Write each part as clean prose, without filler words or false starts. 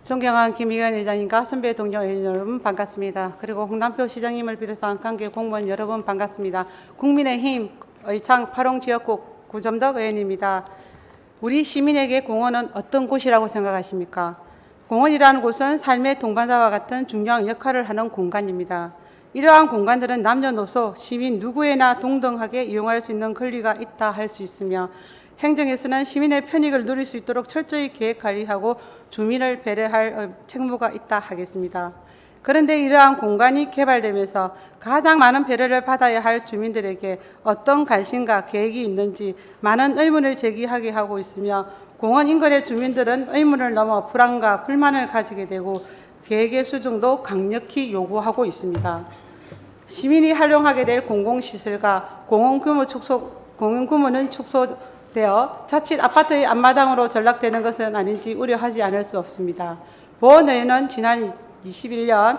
존경한 김의원 회장님과 선배 동료 의원 여러분 반갑습니다. 그리고 홍남표 시장님을 비롯한 관계 공무원 여러분 반갑습니다. 국민의힘 의창 8홍 지역구 구점덕 의원입니다. 우리 시민에게 공원은 어떤 곳이라고 생각하십니까? 공원이라는 곳은 삶의 동반자와 같은 중요한 역할을 하는 공간입니다. 이러한 공간들은 남녀노소, 시민 누구에나 동등하게 이용할 수 있는 권리가 있다 할 수 있으며 행정에서는 시민의 편익을 누릴 수 있도록 철저히 계획 관리하고 주민을 배려할 책무가 있다 하겠습니다. 그런데 이러한 공간이 개발되면서 가장 많은 배려를 받아야 할 주민들에게 어떤 관심과 계획이 있는지 많은 의문을 제기하게 하고 있으며 공원 인근의 주민들은 의문을 넘어 불안과 불만을 가지게 되고 계획의 수정도 강력히 요구하고 있습니다. 시민이 활용하게 될 공공시설과 공원 규모는 축소되어 자칫 아파트의 앞마당으로 전락되는 것은 아닌지 우려하지 않을 수 없습니다. 보원 의원은 지난 21년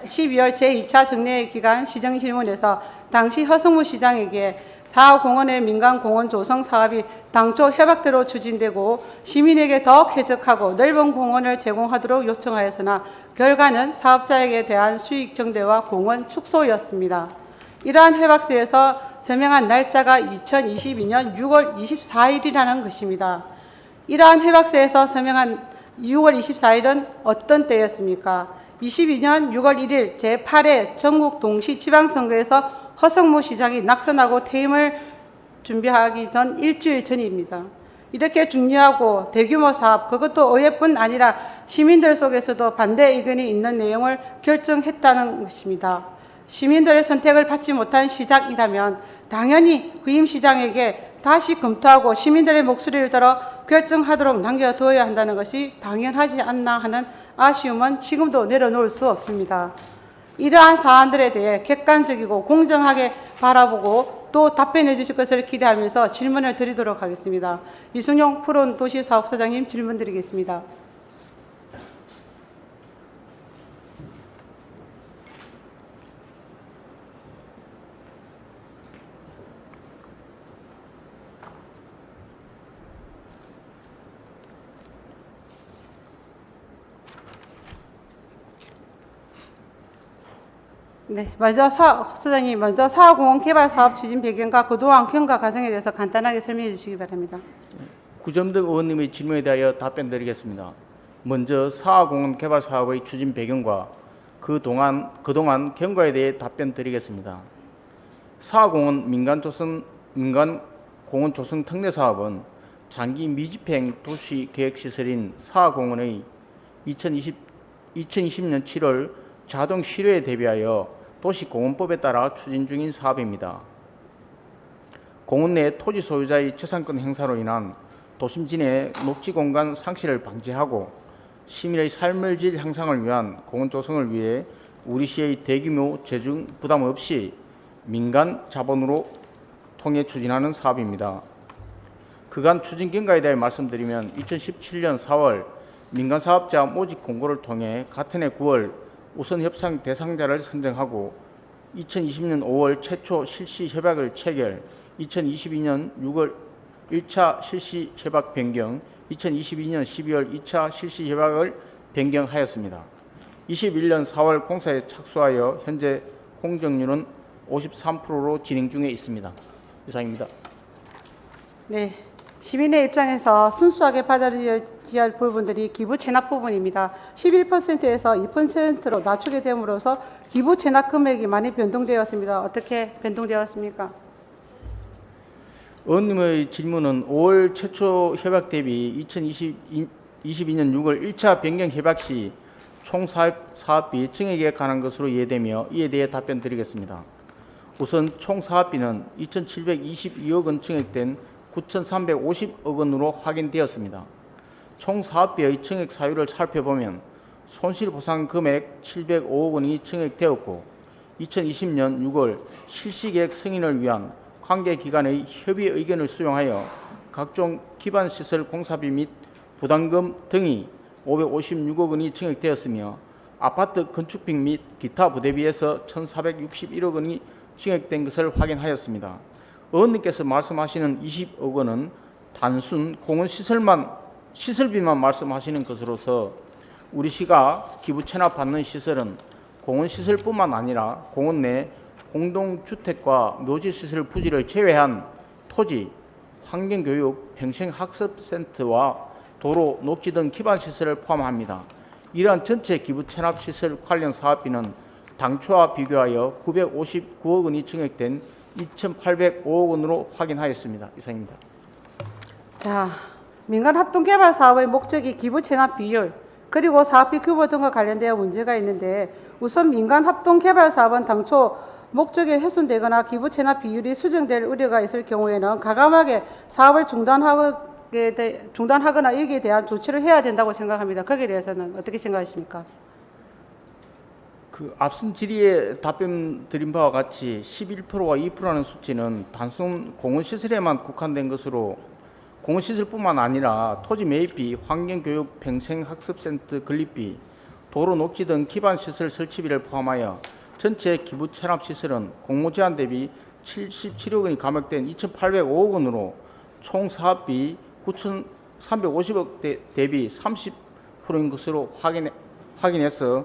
12월 제2차 정례 기간 시정질문에서 당시 허성무 시장에게 4호 공원의 민간공원 조성 사업이 당초 협약대로 추진되고 시민에게 더욱 쾌적하고 넓은 공원을 제공하도록 요청하였으나 결과는 사업자에게 대한 수익 정대와 공원 축소였습니다. 이러한 협약서에서 서명한 날짜가 2022년 6월 24일이라는 것입니다. 이러한 협약서에서 서명한 6월 24일은 어떤 때였습니까? 22년 6월 1일 제8회 전국 동시지방선거에서 허성무 시장이 낙선하고 퇴임을 준비하기 전 일주일 전입니다. 이렇게 중요하고 대규모 사업, 그것도 의회뿐 아니라 시민들 속에서도 반대 의견이 있는 내용을 결정했다는 것입니다. 시민들의 선택을 받지 못한 시장이라면 당연히 후임 시장에게 다시 검토하고 시민들의 목소리를 들어 결정하도록 남겨두어야 한다는 것이 당연하지 않나 하는 아쉬움은 지금도 내려놓을 수 없습니다. 이러한 사안들에 대해 객관적이고 공정하게 바라보고 또 답변해 주실 것을 기대하면서 질문을 드리도록 하겠습니다. 이순용 푸른 도시사업소장님 질문 드리겠습니다. 네, 소장님 먼저 사호공원 개발 사업 추진 배경과 그동안 경과 과정에 대해서 간단하게 설명해 주시기 바랍니다. 구점덕 의원님의 질문에 대하여 답변드리겠습니다. 먼저 사호공원 개발 사업의 추진 배경과 그동안 경과에 대해 답변드리겠습니다. 사호공원 민간공원 조성 특례 사업은 장기 미집행 도시계획시설인 사호공원의 2020년 7월 자동 실효에 대비하여 도시공원법에 따라 추진 중인 사업입니다. 공원 내 토지 소유자의 재산권 행사로 인한 도심진의 녹지공간 상실을 방지하고 시민의 삶의 질 향상을 위한 공원 조성을 위해 우리시의 대규모 재정 부담 없이 민간 자본으로 통해 추진하는 사업입니다. 그간 추진 경과에 대해 말씀드리면 2017년 4월 민간사업자 모집 공고를 통해 같은 해 9월 우선 협상 대상자를 선정하고 2020년 5월 최초 실시 협약을 체결, 2022년 6월 1차 실시 협약 변경, 2022년 12월 2차 실시 협약을 변경하였습니다. 21년 4월 공사에 착수하여 현재 공정률은 53%로 진행 중에 있습니다. 이상입니다. 네. 시민의 입장에서 순수하게 받아들여야 할 부분들이 기부 체납 부분입니다. 11%에서 2%로 낮추게 됨으로써 기부 체납 금액이 많이 변동되었습니다. 어떻게 변동되었습니까? 의원님의 질문은 5월 최초 협약 대비 2022년 6월 1차 변경 협약 시 총 사업비 증액에 관한 것으로 이해되며 이에 대해 답변드리겠습니다. 우선 총 사업비는 2,722억 원 증액된 9,350억 원으로 확인되었습니다. 총 사업비의 증액 사유를 살펴보면 손실보상 금액 705억 원이 증액되었고 2020년 6월 실시계획 승인을 위한 관계기관의 협의 의견을 수용하여 각종 기반시설 공사비 및 부담금 등이 556억 원이 증액되었으며 아파트 건축비 및 기타 부대비에서 1,461억 원이 증액된 것을 확인하였습니다. 의원님께서 말씀하시는 20억 원은 단순 공원 시설비만 말씀하시는 것으로서 우리 시가 기부 체납받는 시설은 공원시설뿐만 아니라 공원 내 공동주택과 묘지시설 부지를 제외한 토지, 환경교육, 평생학습센터와 도로, 녹지 등 기반시설을 포함합니다. 이러한 전체 기부 체납시설 관련 사업비는 당초와 비교하여 959억 원이 증액된 2,805억 원으로 확인하였습니다. 이상입니다. 자, 민간 합동 개발 사업의 목적이 기부 체납 비율 그리고 사업비 규모 등과 관련되어 문제가 있는데 우선 민간 합동 개발 사업은 당초 목적이 훼손되거나 기부 체납 비율이 수정될 우려가 있을 경우에는 가감하게 사업을 중단하거나 여기에 대한 조치를 해야 된다고 생각합니다. 거기에 대해서는 어떻게 생각하십니까? 앞선 질의에 답변 드린 바와 같이 11%와 2%라는 수치는 단순 공원시설에만 국한된 것으로 공원시설뿐만 아니라 토지 매입비, 환경교육, 평생학습센터 건립비, 도로 녹지 등 기반시설 설치비를 포함하여 전체 기부 체납시설은 공모제한 대비 77억 원이 감액된 2,805억 원으로 총 사업비 9,350억 대비 30%인 것으로 확인해서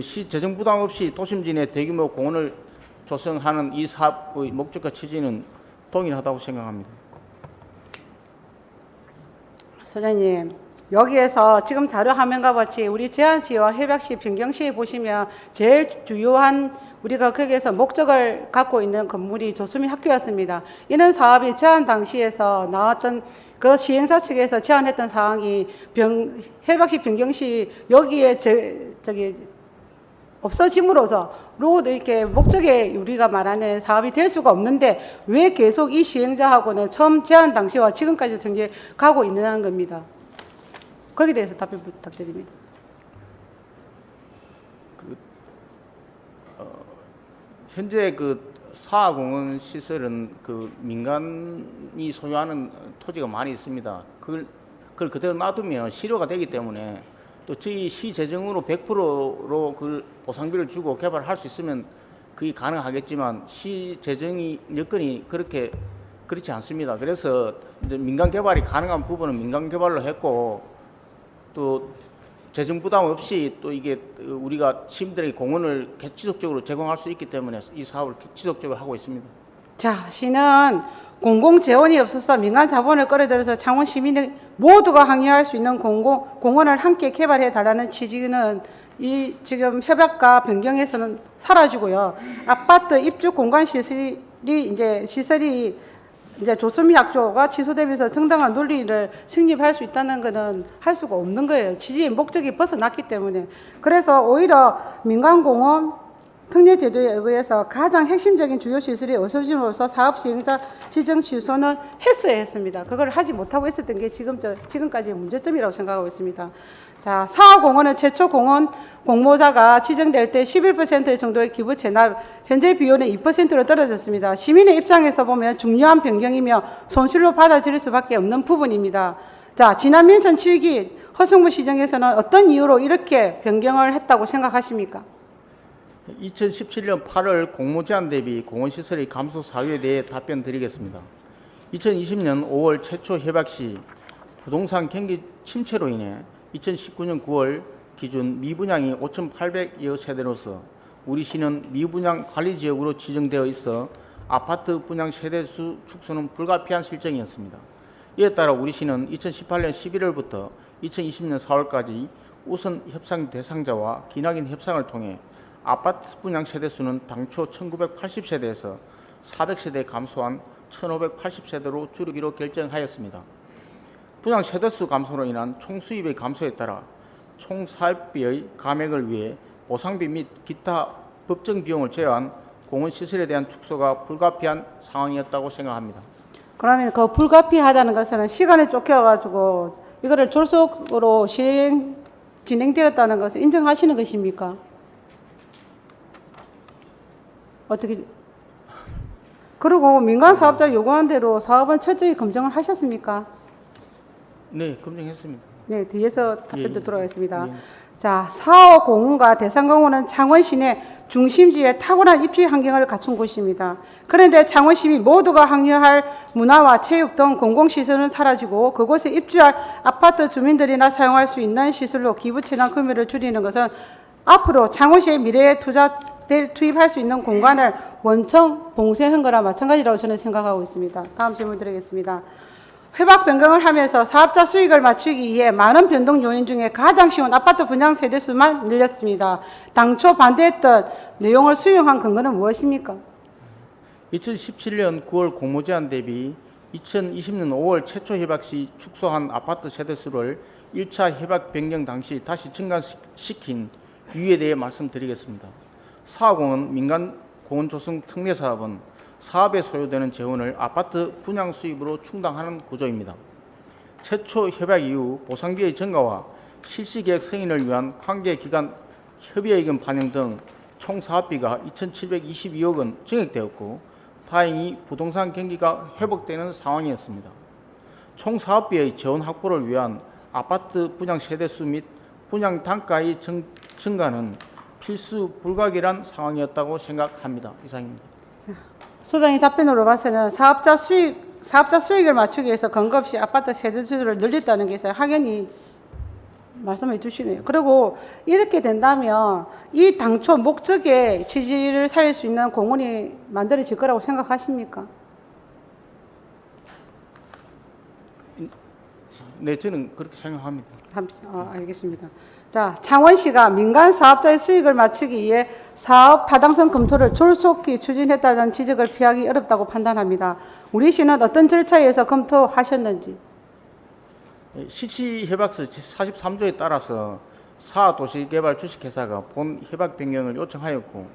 시 재정 부담 없이 도심지 내 대규모 공원을 조성하는 이 사업의 목적과 취지는 동일하다고 생각합니다. 소장님, 여기에서 지금 자료 화면과 같이 우리 제안시와 협약시, 변경시에 보시면 제일 주요한 우리가 거기에서 목적을 갖고 있는 건물이 조수미 학교였습니다. 이런 사업이 제안 당시에서 나왔던 그 시행사 측에서 제안했던 사항이 협약시, 변경시 여기에 없어짐으로써 로도 이렇게 목적에 우리가 말하는 사업이 될 수가 없는데 왜 계속 이 시행자하고는 처음 제안 당시와 지금까지 현재 가고 있는 겁니다. 거기에 대해서 답변 부탁드립니다. 현재 사공원 시설은 민간이 소유하는 토지가 많이 있습니다. 그걸 그대로 놔두면 실효가 되기 때문에 또 저희 시 재정으로 100%로 그 보상비를 주고 개발할 수 있으면 그게 가능하겠지만 시 재정이 여건이 그렇지 않습니다. 그래서 이제 민간 개발이 가능한 부분은 민간 개발로 했고 또 재정 부담 없이 또 이게 우리가 시민들에게 공원을 지속적으로 제공할 수 있기 때문에 이 사업을 지속적으로 하고 있습니다. 자, 시는 공공 재원이 없어서 민간 자본을 끌어들여서 창원 시민이 모두가 항의할 수 있는 공원을 함께 개발해 달라는 취지는 이 지금 협약과 변경에서는 사라지고요. 아파트 입주 공간 시설이 이제 조수미 학교가 취소되면서 정당한 논리를 승립할 수 있다는 것은 할 수가 없는 거예요. 취지의 목적이 벗어났기 때문에. 그래서 오히려 민간공원 특례제도에 의해서 가장 핵심적인 주요 시설이 없어짐으로써 사업 시행자 지정 취소는 했어야 했습니다. 그걸 하지 못하고 있었던 게 지금까지의 문제점이라고 생각하고 있습니다. 자, 사업공원은 최초 공원 공모자가 지정될 때 11% 정도의 기부 체납, 현재 비율은 2%로 떨어졌습니다. 시민의 입장에서 보면 중요한 변경이며 손실로 받아들일 수밖에 없는 부분입니다. 자, 지난 민선 7기 허승무 시정에서는 어떤 이유로 이렇게 변경을 했다고 생각하십니까? 2017년 8월 공모제한 대비 공원시설의 감소 사유에 대해 답변 드리겠습니다. 2020년 5월 최초 협약 시 부동산 경기 침체로 인해 2019년 9월 기준 미분양이 5,800여 세대로서 우리 시는 미분양 관리지역으로 지정되어 있어 아파트 분양 세대수 축소는 불가피한 실정이었습니다. 이에 따라 우리 시는 2018년 11월부터 2020년 4월까지 우선 협상 대상자와 기나긴 협상을 통해 아파트 분양 세대수는 당초 1980세대에서 400세대 감소한 1580세대로 줄이기로 결정하였습니다. 분양 세대수 감소로 인한 총 수입의 감소에 따라 총 사업비의 감액을 위해 보상비 및 기타 법정 비용을 제외한 공원 시설에 대한 축소가 불가피한 상황이었다고 생각합니다. 그러면 그 불가피하다는 것은 시간에 쫓겨가지고 이거를 졸속으로 진행되었다는 것을 인정하시는 것입니까? 어떻게? 그리고 민간 사업자 요구한 대로 사업은 철저히 검증을 하셨습니까? 네, 검증했습니다. 네, 뒤에서 답변도 예, 들어가겠습니다. 예. 자, 사업 공원과 대상공원은 창원 시내 중심지에 탁월한 입지 환경을 갖춘 곳입니다. 그런데 창원시민 모두가 항유할 문화와 체육 등 공공시설은 사라지고 그곳에 입주할 아파트 주민들이나 사용할 수 있는 시설로 기부채납 금액을 줄이는 것은 앞으로 창원시의 미래에 투입할 수 있는 공간을 원청 봉쇄한 거나 마찬가지라고 저는 생각하고 있습니다. 다음 질문 드리겠습니다. 회박 변경을 하면서 사업자 수익을 맞추기 위해 많은 변동 요인 중에 가장 쉬운 아파트 분양 세대수만 늘렸습니다. 당초 반대했던 내용을 수용한 근거는 무엇입니까? 2017년 9월 공모 제한 대비 2020년 5월 최초 협약 시 축소한 아파트 세대수를 1차 협약 변경 당시 다시 증가시킨 이유에 대해 말씀드리겠습니다. 사공은 민간 공원 조성 특례 사업은 사업에 소요되는 재원을 아파트 분양 수입으로 충당하는 구조입니다. 최초 협약 이후 보상비의 증가와 실시계획 승인을 위한 관계기관 협의의견 반영 등 총 사업비가 2,722억 원 증액되었고 다행히 부동산 경기가 회복되는 상황이었습니다. 총 사업비의 재원 확보를 위한 아파트 분양 세대수 및 분양 단가의 증가는 필수 불가결한 상황이었다고 생각합니다. 이상입니다. 소장의 답변으로 봐서는 사업자 수익을 맞추기 위해서 근거 없이 아파트 세대수를 늘렸다는 게 있어요. 확연히 말씀해 주시네요. 그리고 이렇게 된다면 이 당초 목적의 취지를 살릴 수 있는 공원이 만들어질 거라고 생각하십니까? 네, 저는 그렇게 생각합니다. 알겠습니다. 자, 창원시가 민간 사업자의 수익을 맞추기 위해 사업 타당성 검토를 졸속히 추진했다는 지적을 피하기 어렵다고 판단합니다. 우리 시는 어떤 절차에 의해서 검토하셨는지? 실시협약서 43조에 따라서 사도시개발 주식회사가 본 협약 변경을 요청하였고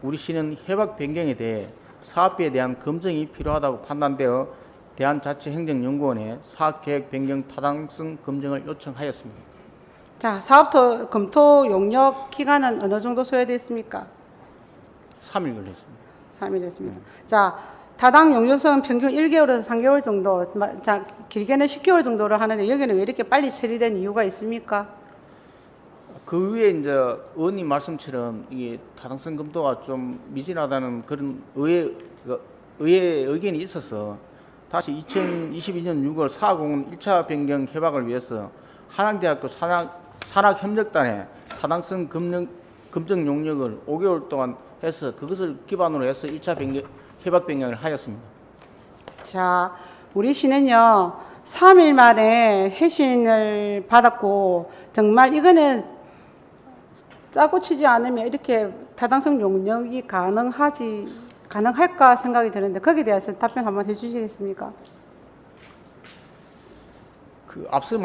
우리 시는 협약 변경에 대해 사업비에 대한 검증이 필요하다고 판단되어 대한자치행정연구원에 사업계획 변경 타당성 검증을 요청하였습니다. 자, 사업 검토 용역 기간은 어느 정도 소요됐습니까? 3일 걸렸습니다. 3일 했습니다. 자, 타당 용역성은 평균 1개월에서 3개월 정도, 자, 길게는 10개월 정도를 하는데 여기는 왜 이렇게 빨리 처리된 이유가 있습니까? 그 위에 이제 의원님 말씀처럼 이게 타당성 검토가 좀 미진하다는 그런 의회 의견이 있어서 다시 2022년 6월 사공은 1차 변경 협약을 위해서 한양대학교 산학협력단에 타당성 검증 용역을 5개월 동안 해서 그것을 기반으로 해서 1차 협약 변경을 하였습니다. 자, 우리 시는요, 3일 만에 회신을 받았고, 정말 이거는 짜고 치지 않으면 이렇게 타당성 용역이 가능할까 생각이 드는데, 거기에 대해서 답변 한번 해주시겠습니까? 앞서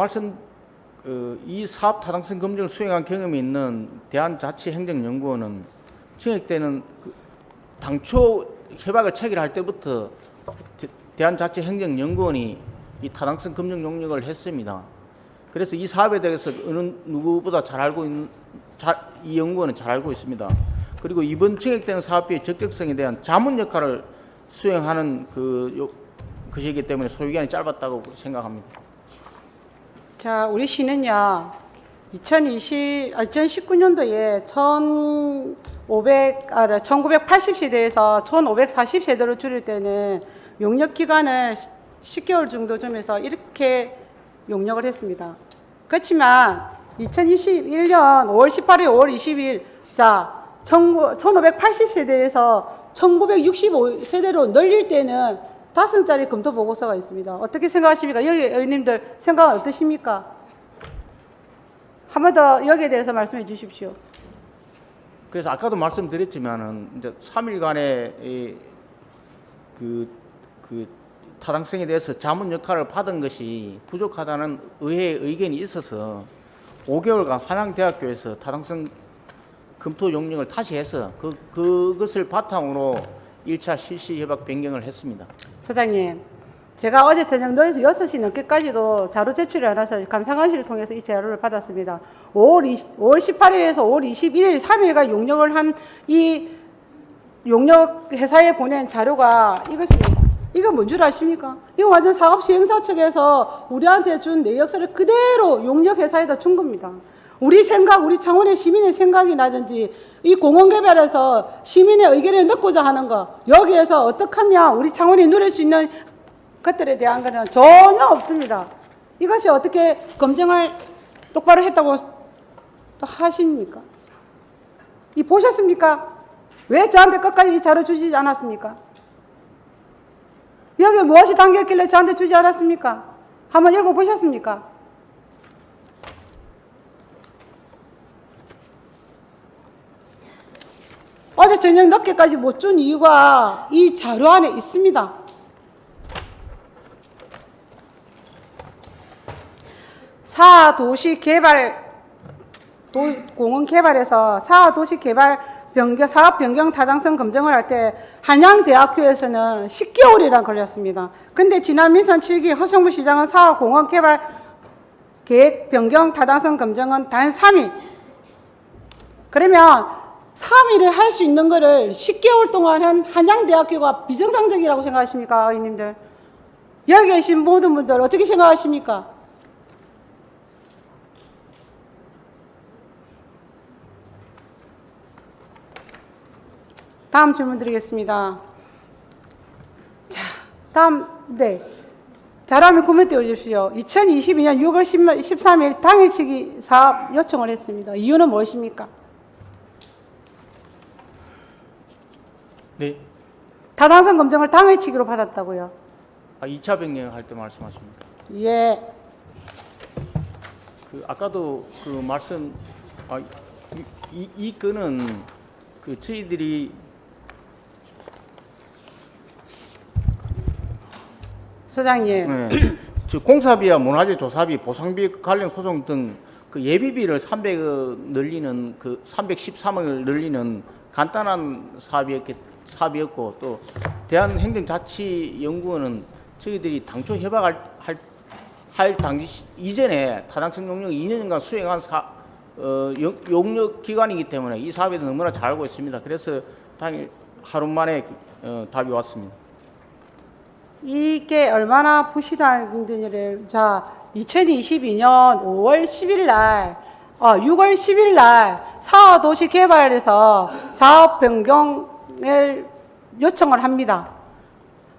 이 사업 타당성 검증을 수행한 경험이 있는 대한자치행정연구원은 증액되는 당초 협약을 체결할 때부터 대한자치행정연구원이 이 타당성 검증 용역을 했습니다. 그래서 이 사업에 대해서 어느 누구보다 이 연구원은 잘 알고 있습니다. 그리고 이번 증액되는 사업비의 적격성에 대한 자문 역할을 수행하는 것이기 때문에 소요기간이 짧았다고 생각합니다. 자, 우리 시는요, 2019년도에 1980세대에서 1540세대로 줄일 때는 용역 기간을 10개월 정도 점에서 이렇게 용역을 했습니다. 그렇지만 2021년 5월 18일, 5월 20일, 자, 1580세대에서 1965세대로 늘릴 때는 5장짜리 검토 보고서가 있습니다. 어떻게 생각하십니까? 여기 의원님들 생각은 어떠십니까? 한 번 더 여기에 대해서 말씀해 주십시오. 그래서 아까도 말씀드렸지만은 이제 3일간의 그 타당성에 대해서 자문 역할을 받은 것이 부족하다는 의회의 의견이 있어서 5개월간 한양대학교에서 타당성 검토 용역을 다시 해서 그것을 바탕으로 1차 실시 협약 변경을 했습니다. 소장님, 제가 어제 저녁 6시 넘게까지도 자료 제출을 해놔서 감사관실을 통해서 이 자료를 받았습니다. 5월 18일에서 5월 21일 3일간 용역을 한 이 용역 회사에 보낸 자료가 이것입니다. 이거 뭔 줄 아십니까? 이거 완전 사업시행사 측에서 우리한테 준 내역서를 그대로 용역 회사에다 준 겁니다. 우리 생각, 우리 창원의 시민의 생각이 나든지 이 공원 개발에서 시민의 의견을 넣고자 하는 거, 여기에서 어떻게 하면 우리 창원이 누릴 수 있는 것들에 대한 거는 전혀 없습니다. 이것이 어떻게 검증을 똑바로 했다고 또 하십니까? 이 보셨습니까? 왜 저한테 끝까지 이 자료 주시지 않았습니까? 여기에 무엇이 담겼길래 저한테 주지 않았습니까? 한번 읽어보셨습니까? 어제 저녁 늦게까지 못 준 이유가 이 자료 안에 있습니다. 공원 개발에서 사도시 개발 사업 변경 타당성 검증을 할 때 한양대학교에서는 10개월이나 걸렸습니다. 근데 지난 민선 7기 허성무 시장은 사업 공원 개발 계획 변경 타당성 검증은 단 3일. 그러면 3일에 할 수 있는 거를 10개월 동안 한 한양대학교가 비정상적이라고 생각하십니까, 의원님들? 여기 계신 모든 분들 어떻게 생각하십니까? 다음 질문 드리겠습니다. 자, 다음, 네. 잘하면 코멘트 해주십시오. 2022년 6월 13일 당일치기 사업 요청을 했습니다. 이유는 무엇입니까? 네. 타당성 검증을 당일치기로 받았다고요. 2차 변경 할 때 말씀하십니까? 예. 아까도 말씀, 이 건은 저희들이 소장님. 네. 공사비와 문화재 조사비, 보상비 관련 소송 등 예비비를 300억 늘리는 313억을 늘리는 간단한 사업이었고 또 대한행정자치연구원은 저희들이 당초 협약할 당시 이전에 타당성 용역 2년간 수행한 용역 기관이기 때문에 이 사업에 대해서 너무나 잘 알고 있습니다. 그래서 당일 하루 만에 답이 왔습니다. 이게 얼마나 부실한지를, 자, 2022년 5월 10일 날, 6월 10일 날 사도시 개발에서 사업 변경을 요청을 합니다.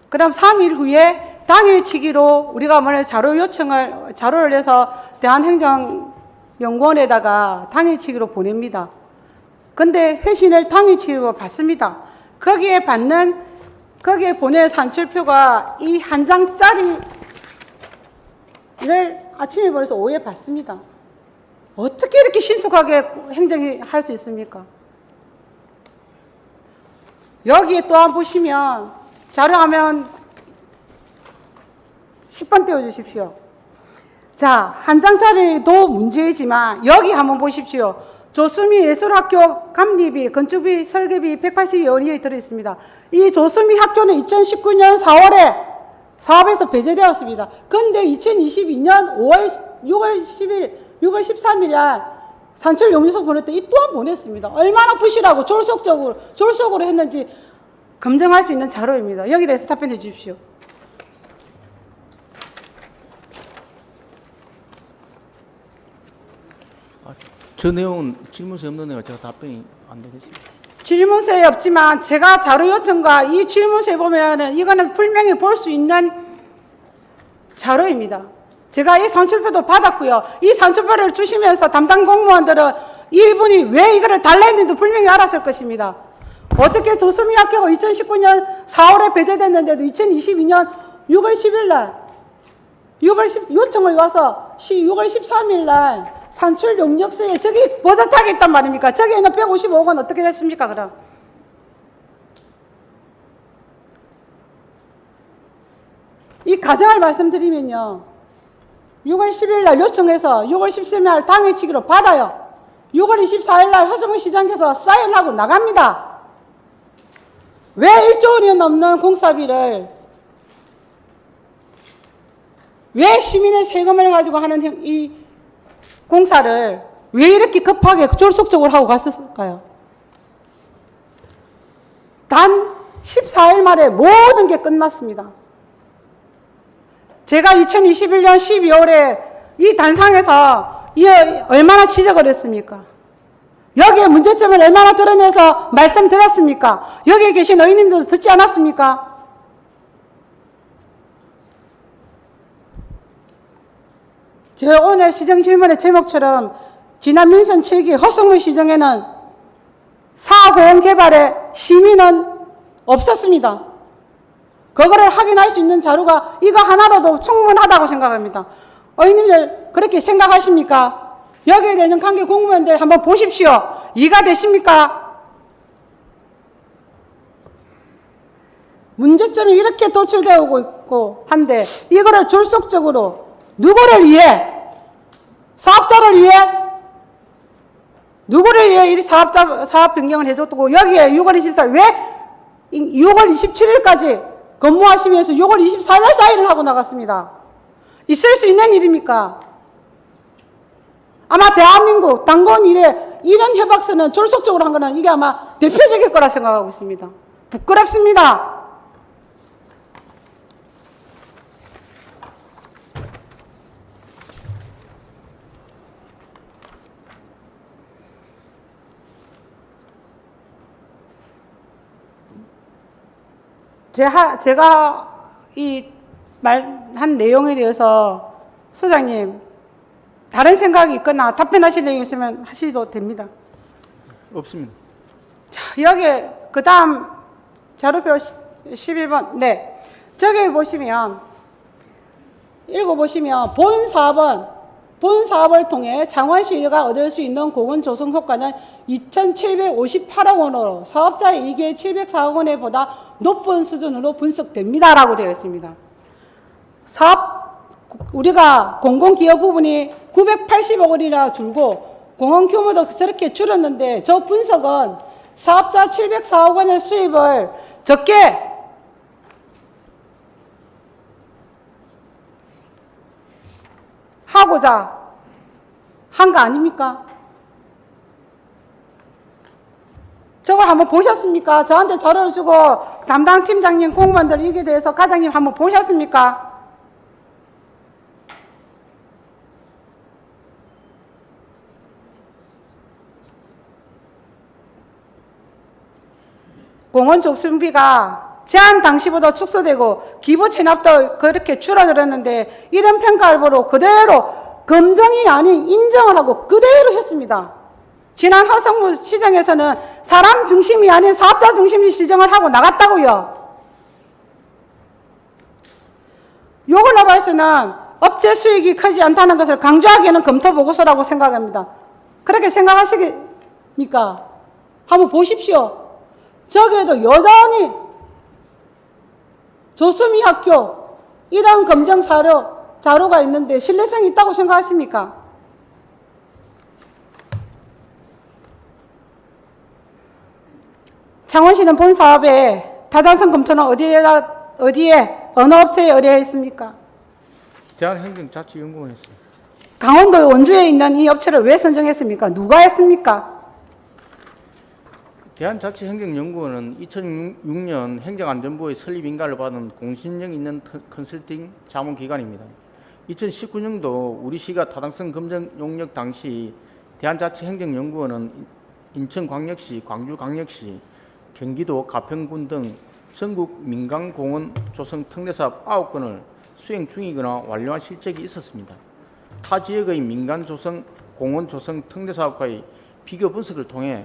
그 다음 3일 후에 당일치기로 우리가 자료를 내서 대한행정연구원에다가 당일치기로 보냅니다. 근데 회신을 당일치기로 받습니다. 거기에 보낸 산출표가 이 한 장짜리를 아침에 보내서 오후에 받습니다. 어떻게 이렇게 신속하게 행정이 할 수 있습니까? 여기에 또한 보시면 자료화면 10번 띄워주십시오. 자, 한 장짜리도 문제이지만 여기 한번 보십시오. 조수미 예술학교 감리비, 건축비, 설계비 182억 원이 들어있습니다. 이 조수미 학교는 2019년 4월에 사업에서 배제되었습니다. 그런데 2022년 6월 13일 날 산출 용지서 보낼 때 이 또한 보냈습니다. 얼마나 부실하고 졸속으로 했는지 검증할 수 있는 자료입니다. 여기에 대해서 답변해 주십시오. 저 내용은 질문서에 없는 내용 제가 답변이 안 되겠습니다. 질문서에 없지만 제가 자료 요청과 이 질문서에 보면은 이거는 분명히 볼 수 있는 자료입니다. 제가 이 산출표도 받았고요. 이 산출표를 주시면서 담당 공무원들은 이분이 왜 이거를 달라 했는지도 분명히 알았을 것입니다. 어떻게 조수미 학교가 2019년 4월에 배제됐는데도 2022년 6월 10일 날 요청을 와서 6월 13일 날 산출 용역서에 저기 버젓하게 있단 말입니까? 저기 있는 155억 원 어떻게 됐습니까, 그럼? 이 가정을 말씀드리면요. 6월 10일 날 요청해서 6월 13일 날 당일치기로 받아요. 6월 24일 날 허성무 시장께서 사인하고 나갑니다. 왜 1조 원이 넘는 공사비를 왜 시민의 세금을 가지고 하는 이 공사를 왜 이렇게 급하게 졸속적으로 하고 갔을까요? 단 14일 만에 모든 게 끝났습니다. 제가 2021년 12월에 이 단상에서 이 얼마나 지적을 했습니까? 여기에 문제점을 얼마나 드러내서 말씀드렸습니까? 여기에 계신 의원님들도 듣지 않았습니까? 제 오늘 시정질문의 제목처럼 지난 민선 7기 허성무 시정에는 사고원 개발에 심의는 없었습니다. 그거를 확인할 수 있는 자료가 이거 하나로도 충분하다고 생각합니다. 의원님들 그렇게 생각하십니까? 여기에 대한 관계 공무원들 한번 보십시오. 이해가 되십니까? 문제점이 이렇게 도출되고 있고 한데 이거를 졸속적으로 누구를 위해? 사업자를 위해? 누구를 위해 이 사업 변경을 해줬고 여기에 6월 24일 왜 6월 27일까지 근무하시면서 6월 24일 사인을 하고 나갔습니다. 있을 수 있는 일입니까? 아마 대한민국 당권 이래 이런 협약서는 졸속적으로 한 거는 이게 아마 대표적일 거라 생각하고 있습니다. 부끄럽습니다. 제가 이 말한 내용에 대해서 소장님 다른 생각이 있거나 답변하실 내용이 있으면 하셔도 됩니다. 없습니다. 자, 여기 그 다음 자료표 11번 네 저기 보시면 읽어보시면 본 사업을 통해 창원시가 얻을 수 있는 공원 조성 효과는 2,758억 원으로 사업자의 이익의 704억 원에 보다 높은 수준으로 분석됩니다라고 되어 있습니다. 우리가 공공기업 부분이 980억 원이나 줄고 공원 규모도 저렇게 줄었는데 저 분석은 사업자 704억 원의 수입을 적게 하고자 한 거 아닙니까? 저걸 한번 보셨습니까? 저한테 자료를 주고 담당 팀장님, 공무원들 이게 대해서 과장님 한번 보셨습니까? 공원 족순비가 제한 당시보다 축소되고 기부 체납도 그렇게 줄어들었는데 이런 평가를 보러 그대로 검증이 아닌 인정을 하고 그대로 했습니다. 지난 허성무 시정에서는 사람 중심이 아닌 사업자 중심이 시정을 하고 나갔다고요. 요글로벌스는 업체 수익이 크지 않다는 것을 강조하기에는 검토 보고서라고 생각합니다. 그렇게 생각하시겠습니까? 한번 보십시오. 저기에도 여전히 조수미 학교 이런 검증 자료가 있는데 신뢰성이 있다고 생각하십니까? 창원시는 본 사업에 타당성 검토는 어느 업체에 의뢰했습니까? 대한행정자치연구원 했어요. 강원도 원주에 있는 이 업체를 왜 선정했습니까? 누가 했습니까? 대한자치행정연구원은 2006년 행정안전부의 설립 인가를 받은 공신력 있는 컨설팅 자문기관입니다. 2019년도 우리시가 타당성 검증 용역 당시 대한자치행정연구원은 인천광역시, 광주광역시, 경기도 가평군 등 전국 민간공원 조성 특례사업 9건을 수행 중이거나 완료한 실적이 있었습니다. 타 지역의 민간 조성, 공원 조성 특례사업과의 비교 분석을 통해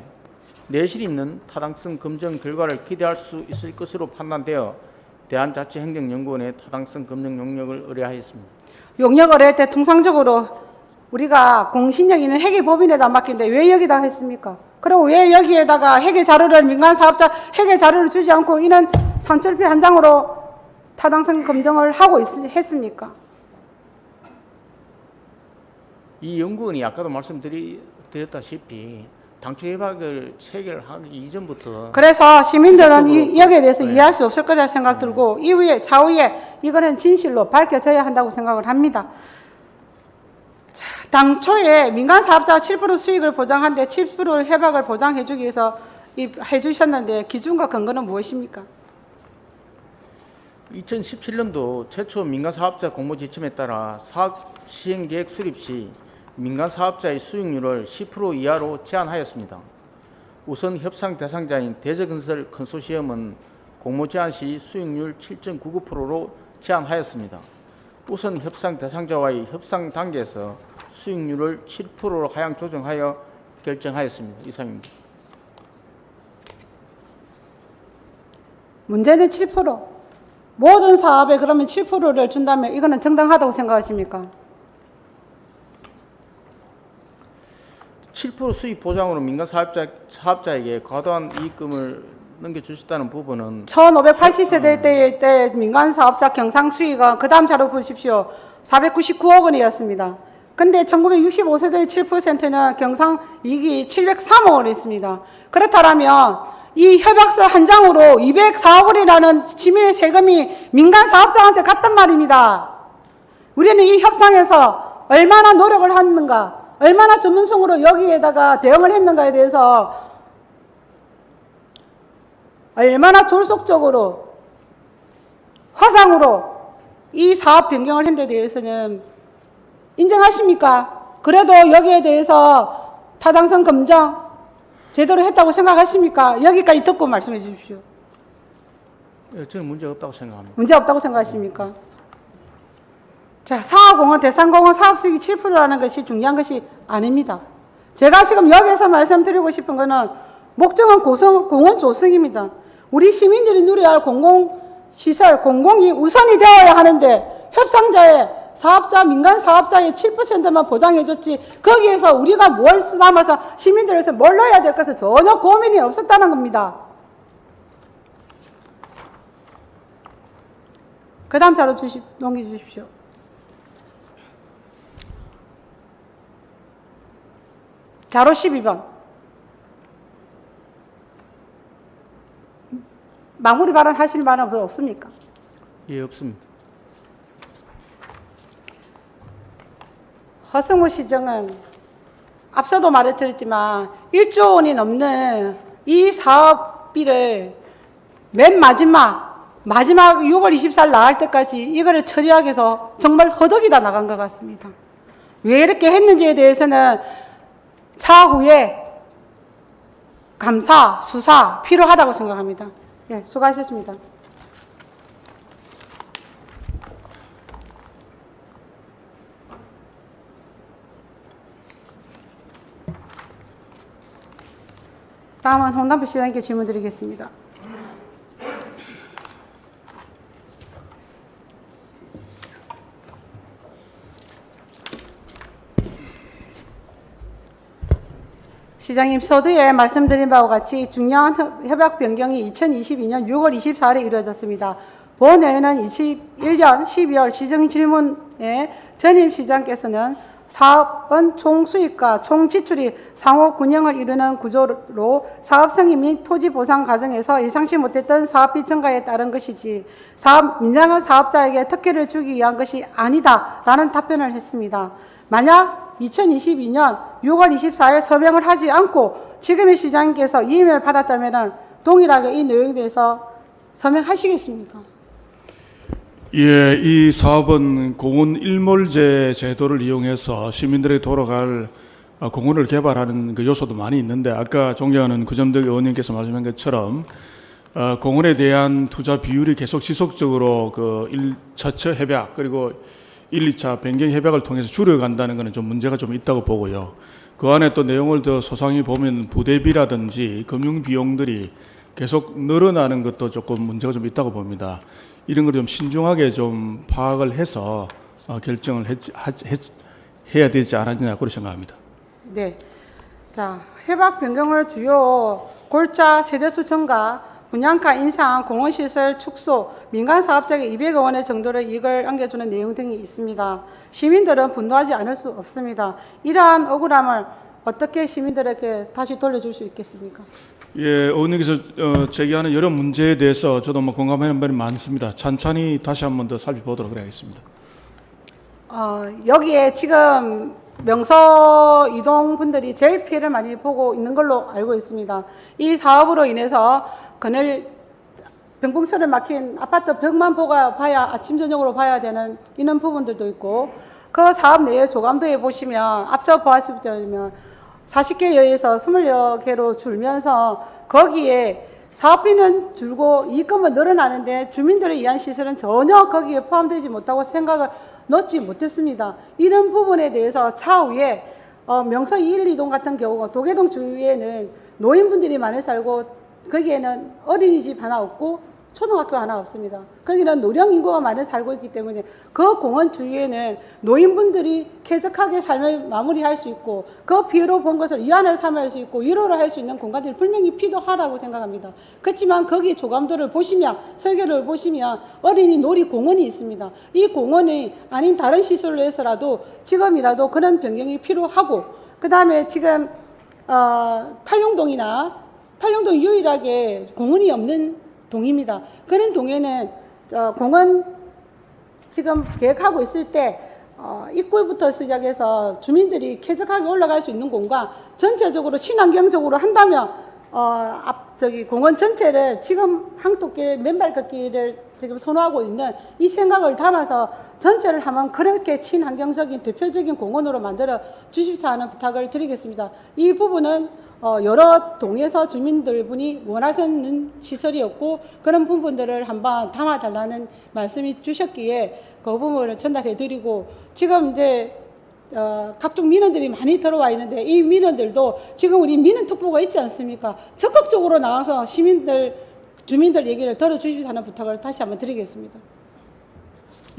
내실 있는 타당성 검증 결과를 기대할 수 있을 것으로 판단되어 대한자치행정연구원에 타당성 검증 용역을 의뢰하였습니다. 용역 의뢰할 때 통상적으로 우리가 공신력 있는 회계법인에다 맡긴데 왜 여기다 했습니까? 그리고 왜 여기에다가 회계 자료를 민간 사업자 회계 자료를 주지 않고 이런 산출표 한 장으로 타당성 검증을 하고 했습니까? 이 연구원이 아까도 말씀드렸다시피 당초 협약을 체결하기 이전부터 그래서 시민들은 여기에 대해서 이해할 수 없을 거라 생각 들고 이후에 차후에 이거는 진실로 밝혀져야 한다고 생각을 합니다. 자, 당초에 민간 사업자가 7% 수익을 보장하는데 7% 협약을 보장해 주기 위해서 해주셨는데 기준과 근거는 무엇입니까? 2017년도 최초 민간사업자 공모 지침에 따라 사업 시행계획 수립 시 민간 사업자의 수익률을 10% 이하로 제한하였습니다. 우선 협상 대상자인 대저건설 컨소시엄은 공모 제한 시 수익률 7.99%로 제한하였습니다. 우선 협상 대상자와의 협상 단계에서 수익률을 7%로 하향 조정하여 결정하였습니다. 이상입니다. 문제는 7%. 모든 사업에 그러면 7%를 준다면 이거는 정당하다고 생각하십니까? 7% 수익 보장으로 민간 사업자에게 과도한 이익금을 넘겨주셨다는 부분은 1580세대 때 민간 사업자 경상 수익은 그 다음 자료 보십시오. 499억 원이었습니다. 근데 1965세대의 7%는 경상 이익이 703억 원이었습니다. 그렇다면 이 협약서 한 장으로 204억 원이라는 시민의 세금이 민간 사업자한테 갔단 말입니다. 우리는 이 협상에서 얼마나 노력을 했는가, 얼마나 전문성으로 여기에다가 대응을 했는가에 대해서 얼마나 졸속적으로 화상으로 이 사업 변경을 한 데 대해서는 인정하십니까? 그래도 여기에 대해서 타당성 검증 제대로 했다고 생각하십니까? 여기까지 듣고 말씀해 주십시오. 예, 저는 문제 없다고 생각합니다. 문제 없다고 생각하십니까? 자, 사업공헌, 대상공헌 사업수익이 7%라는 것이 중요한 것이 아닙니다. 제가 지금 여기에서 말씀드리고 싶은 것은 목적은 공원 조성입니다. 우리 시민들이 누려야 할 공공시설, 공공이 우선이 되어야 하는데 협상자의 사업자, 민간 사업자의 7%만 보장해줬지 거기에서 우리가 뭘 남아서 시민들에서 뭘 넣어야 될 것을 전혀 고민이 없었다는 겁니다. 그 다음 자료 넘겨주십시오. 자료 12번. 마무리 발언 하실 말은 없습니까? 예, 없습니다. 허승우 시장은 앞서도 말해드렸지만 1조 원이 넘는 이 사업비를 맨 마지막 6월 24일 나갈 때까지 이거를 처리하기 위해서 정말 허덕이다 나간 것 같습니다. 왜 이렇게 했는지에 대해서는 차후에 감사, 수사 필요하다고 생각합니다. 예, 수고하셨습니다. 다음은 홍남표 시장님께 질문 드리겠습니다. 시장님, 서두에 말씀드린 바와 같이 중요한 협약 변경이 2022년 6월 24일에 이루어졌습니다. 본회의는 21년 12월 시정질문에 전임 시장께서는 사업은 총수익과 총지출이 상호 균형을 이루는 구조로 사업성의 및 토지 보상 과정에서 예상치 못했던 사업비 증가에 따른 것이지 민간 사업자에게 특혜를 주기 위한 것이 아니다라는 답변을 했습니다. 만약 2022년 6월 24일 서명을 하지 않고 지금의 시장님께서 이메일 받았다면 동일하게 이 내용에 대해서 서명하시겠습니까? 예, 이 사업은 공원 일몰제 제도를 이용해서 시민들에게 돌아갈 공원을 개발하는 그 요소도 많이 있는데 아까 존경하는 구점덕 의원님께서 말씀한 것처럼 공원에 대한 투자 비율이 계속 지속적으로 그 1차처 협약 그리고 1, 2차 변경 협약을 통해서 줄여간다는 것은 좀 문제가 좀 있다고 보고요. 그 안에 또 내용을 더 소상히 보면 부대비라든지 금융 비용들이 계속 늘어나는 것도 조금 문제가 좀 있다고 봅니다. 이런 걸 좀 신중하게 좀 파악을 해서 결정을 해야 되지 않았냐 그렇게 생각합니다. 네. 자, 협약 변경을 주요 골자 세대수 증가, 분양가 인상, 공원시설 축소, 민간 사업자에게 200억 원의 정도의 이익을 안겨주는 내용 등이 있습니다. 시민들은 분노하지 않을 수 없습니다. 이러한 억울함을 어떻게 시민들에게 다시 돌려줄 수 있겠습니까? 예, 의원님께서 제기하는 여러 문제에 대해서 저도 뭐 공감하는 바는 많습니다. 찬찬히 다시 한번 더 살펴보도록 하겠습니다. 여기에 지금 명소 이동 분들이 제일 피해를 많이 보고 있는 걸로 알고 있습니다. 이 사업으로 인해서 그늘 병풍선을 막힌 아파트 벽만 봐야 아침 저녁으로 봐야 되는 이런 부분들도 있고 그 사업 내에 조감도에 보시면 앞서 보았으면 40개 여에서 20개로 줄면서 거기에 사업비는 줄고 이익금은 늘어나는데 주민들을 위한 시설은 전혀 거기에 포함되지 못하고 생각을 넣지 못했습니다. 이런 부분에 대해서 차후에 명서 1, 2동 같은 경우 도계동 주위에는 노인분들이 많이 살고 거기에는 어린이집 하나 없고 초등학교 하나 없습니다. 거기는 노령 인구가 많이 살고 있기 때문에 그 공원 주위에는 노인분들이 쾌적하게 삶을 마무리할 수 있고 그 피해로 본 것을 위안을 삼을 수 있고 위로를 할 수 있는 공간들이 분명히 필요하다고 생각합니다. 그렇지만 거기 조감도를 보시면 설계를 보시면 어린이 놀이공원이 있습니다. 이 공원이 아닌 다른 시설로 해서라도 지금이라도 그런 변경이 필요하고 그 다음에 지금 팔룡동이나 팔룡동 유일하게 공원이 없는 동입니다. 그런 동에는 공원 지금 계획하고 있을 때 입구부터 시작해서 주민들이 쾌적하게 올라갈 수 있는 공간 전체적으로 친환경적으로 한다면 공원 전체를 지금 항토길 맨발 걷기를 지금 선호하고 있는 이 생각을 담아서 전체를 한번 그렇게 친환경적인 대표적인 공원으로 만들어 주십사 하는 부탁을 드리겠습니다. 이 부분은 여러 동에서 주민들분이 원하시는 시설이었고 그런 부분들을 한번 담아달라는 말씀이 주셨기에 그 부분을 전달해 드리고 지금 이제 각종 민원들이 많이 들어와 있는데 이 민원들도 지금 우리 민원특보가 있지 않습니까? 적극적으로 나와서 주민들 얘기를 들어주십사 하는 부탁을 다시 한번 드리겠습니다.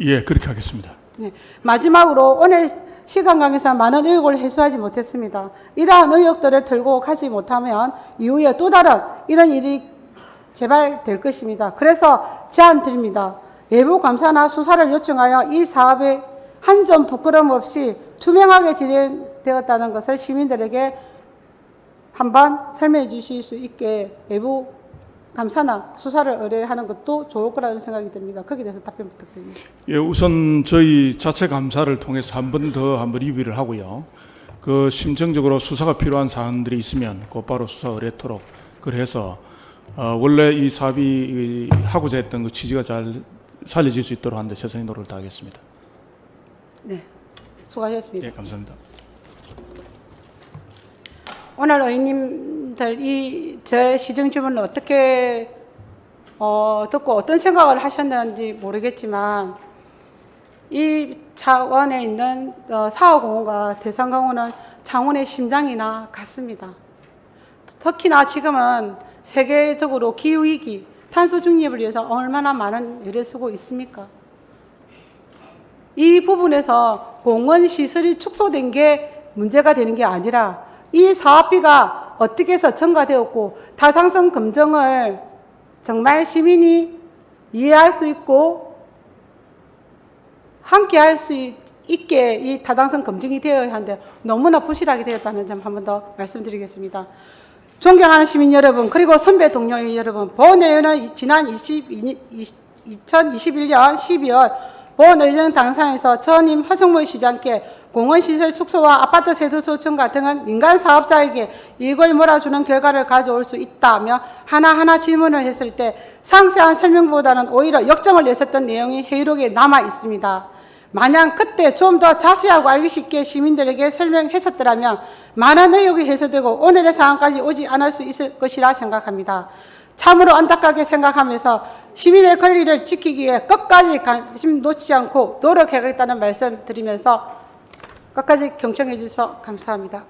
예, 그렇게 하겠습니다. 네. 마지막으로 오늘 시간 관계상 많은 의혹을 해소하지 못했습니다. 이러한 의혹들을 들고 가지 못하면 이후에 또 다른 이런 일이 재발될 것입니다. 그래서 제안 드립니다. 외부 감사나 수사를 요청하여 이 사업이 한 점 부끄럼 없이 투명하게 진행되었다는 것을 시민들에게 한번 설명해 주실 수 있게 외부 감사나 수사를 의뢰하는 것도 좋을 거라는 생각이 듭니다. 거기에 대해서 답변 부탁드립니다. 예, 우선 저희 자체 감사를 통해서 한 번 더 리뷰를 하고요. 그 심정적으로 수사가 필요한 사안들이 있으면 곧바로 수사 의뢰토록 그래서 원래 이 사업이 하고자 했던 그 취지가 잘 살려질 수 있도록 하는데 최선의 노력을 다하겠습니다. 네, 수고하셨습니다. 예, 감사합니다. 오늘 의원님들 제 시정 질문을 어떻게 듣고 어떤 생각을 하셨는지 모르겠지만 이 차원에 있는 사호공원과 대산공원은 창원의 심장이나 같습니다. 특히나 지금은 세계적으로 기후위기, 탄소 중립을 위해서 얼마나 많은 애를 쓰고 있습니까? 이 부분에서 공원 시설이 축소된 게 문제가 되는 게 아니라 이 사업비가 어떻게 해서 증가되었고 타당성 검증을 정말 시민이 이해할 수 있고 함께 할 수 있게 이 타당성 검증이 되어야 하는데 너무나 부실하게 되었다는 점 한 번 더 말씀드리겠습니다. 존경하는 시민 여러분 그리고 선배 동료 여러분, 본회의는 지난 2021년 12월 본의정 당사에서 전임 허성무 시장께 공원시설 축소와 아파트 세대수 증가 등은 민간 사업자에게 이익을 몰아주는 결과를 가져올 수 있다며 하나하나 질문을 했을 때 상세한 설명보다는 오히려 역정을 내셨던 내용이 회의록에 남아 있습니다. 만약 그때 좀 더 자세하고 알기 쉽게 시민들에게 설명했었더라면 많은 의혹이 해소되고 오늘의 상황까지 오지 않을 수 있을 것이라 생각합니다. 참으로 안타깝게 생각하면서 시민의 권리를 지키기 위해 끝까지 관심 놓지 않고 노력하겠다는 말씀 드리면서 끝까지 경청해 주셔서 감사합니다.